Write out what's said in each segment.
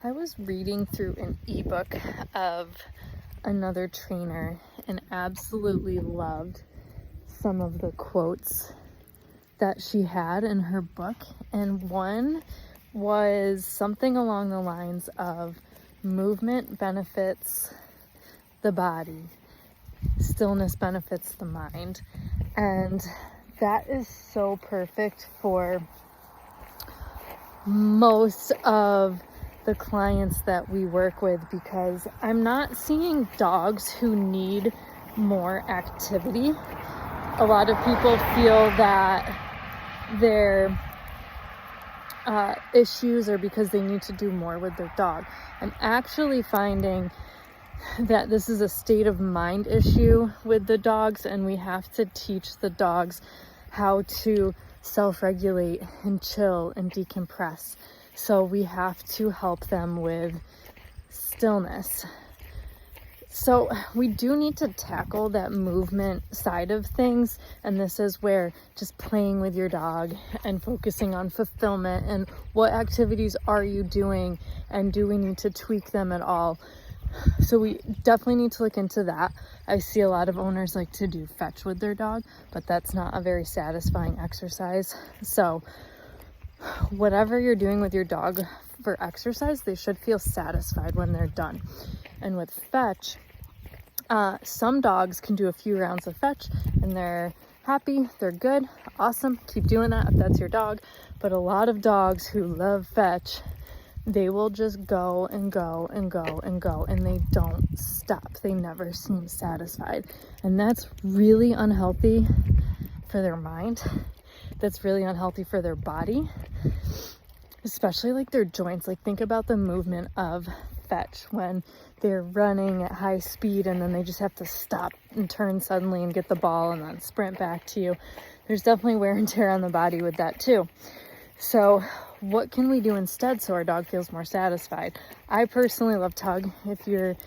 I was reading through an ebook of another trainer and absolutely loved some of the quotes that she had in her book. And one was something along the lines of movement benefits the body, stillness benefits the mind. And that is so perfect for most of the clients that we work with, because I'm not seeing dogs who need more activity. A lot of people feel that their issues are because they need to do more with their dog. I'm actually finding that this is a state of mind issue with the dogs, and we have to teach the dogs how to self-regulate and chill and decompress. So we have to help them with stillness. So we do need to tackle that movement side of things, and this is where just playing with your dog and focusing on fulfillment and what activities are you doing and do we need to tweak them at all. So we definitely need to look into that. I see a lot of owners like to do fetch with their dog, but that's not a very satisfying exercise. So whatever you're doing with your dog for exercise, they should feel satisfied when they're done. And with fetch, some dogs can do a few rounds of fetch and they're happy, they're good, awesome, keep doing that if that's your dog. But a lot of dogs who love fetch, they will just go and go and go and go, and they don't stop. They never seem satisfied. And that's really unhealthy for their mind. That's really unhealthy for their body, especially like their joints. Like, think about the movement of fetch when they're running at high speed and then they just have to stop and turn suddenly and get the ball and then sprint back to you. There's definitely wear and tear on the body with that too. So what can we do instead so our dog feels more satisfied? I personally love tug. If your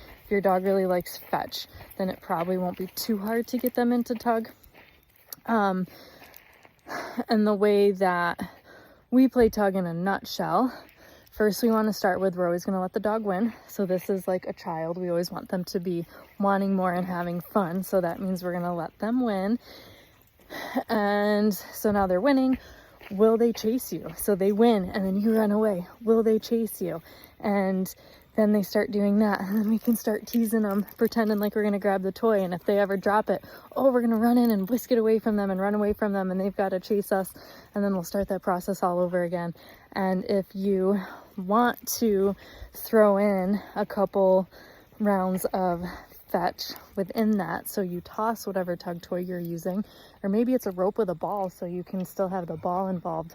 dog really likes fetch, then it probably won't be too hard to get them into tug. And the way that we play tug in a nutshell, first we want to start with, we're always going to let the dog win. So this is like a child. We always want them to be wanting more and having fun. So that means we're going to let them win. And so now they're winning. Will they chase you? So they win and then you run away. Will they chase you? And then they start doing that, and then we can start teasing them, pretending like we're going to grab the toy. And if they ever drop it, we're going to run in and whisk it away from them and run away from them, and they've got to chase us. And then we'll start that process all over again. And if you want to throw in a couple rounds of fetch within that, so you toss whatever tug toy you're using, or maybe it's a rope with a ball so you can still have the ball involved,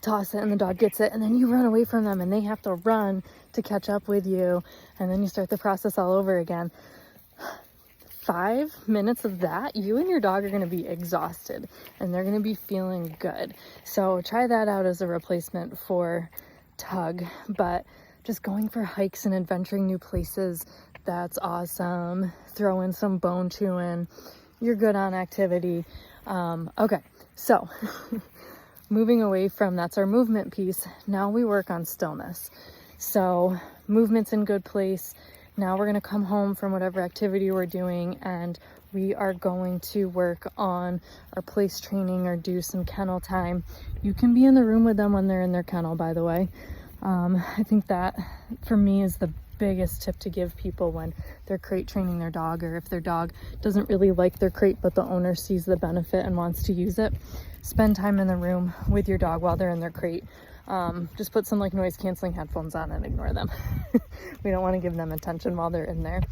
toss it and the dog gets it, and then you run away from them and they have to run to catch up with you, and then you start the process all over again. 5 minutes of that, you and your dog are going to be exhausted and they're going to be feeling good. So try that out as a replacement for tug. But just going for hikes and adventuring new places, that's awesome. Throw in some bone chewing. You're good on activity. Okay, so moving away from that's our movement piece, now we work on stillness. So movement's in good place. Now we're going to come home from whatever activity we're doing, and we are going to work on our place training or do some kennel time. You can be in the room with them when they're in their kennel, by the way. I think that for me is the biggest tip to give people when they're crate training their dog, or if their dog doesn't really like their crate but the owner sees the benefit and wants to use it. Spend time in the room with your dog while they're in their crate. Just put some like noise canceling headphones on and ignore them. We don't want to give them attention while they're in there.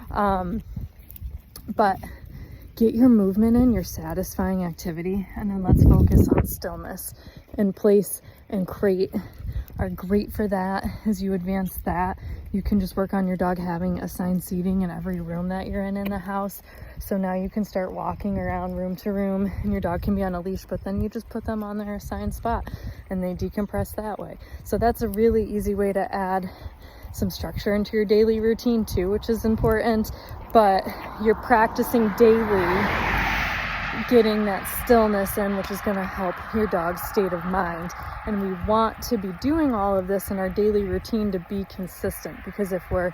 But get your movement in, your satisfying activity, and then let's focus on stillness. And place and crate are great for that. As you advance that, you can just work on your dog having assigned seating in every room that you're in the house. So now you can start walking around room to room, and your dog can be on a leash, but then you just put them on their assigned spot and they decompress that way. So that's a really easy way to add some structure into your daily routine too, which is important. But you're practicing daily getting that stillness in, which is going to help your dog's state of mind. And we want to be doing all of this in our daily routine to be consistent, because if we're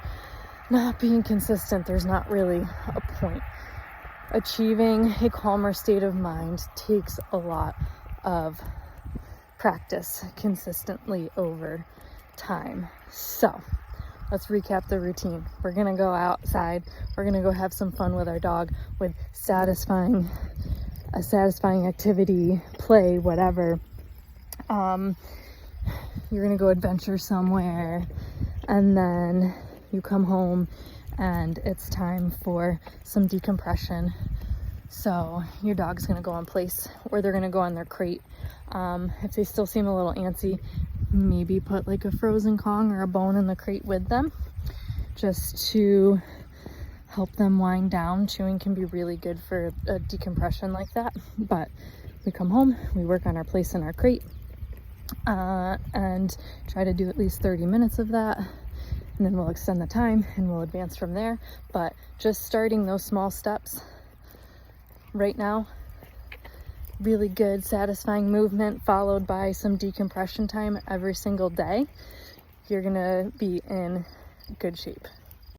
not being consistent, there's not really a point. Achieving a calmer state of mind takes a lot of practice consistently over time. So let's recap the routine. We're gonna go outside. We're gonna go have some fun with our dog with a satisfying activity, play, whatever. You're gonna go adventure somewhere, and then you come home and it's time for some decompression. So your dog's gonna go on place, or they're gonna go on their crate. If they still seem a little antsy, maybe put like a frozen Kong or a bone in the crate with them, just to help them wind down. Chewing can be really good for a decompression like that. But we come home, we work on our place in our crate, and try to do at least 30 minutes of that. And then we'll extend the time and we'll advance from there. But just starting those small steps right now, really good, satisfying movement followed by some decompression time every single day, you're gonna be in good shape.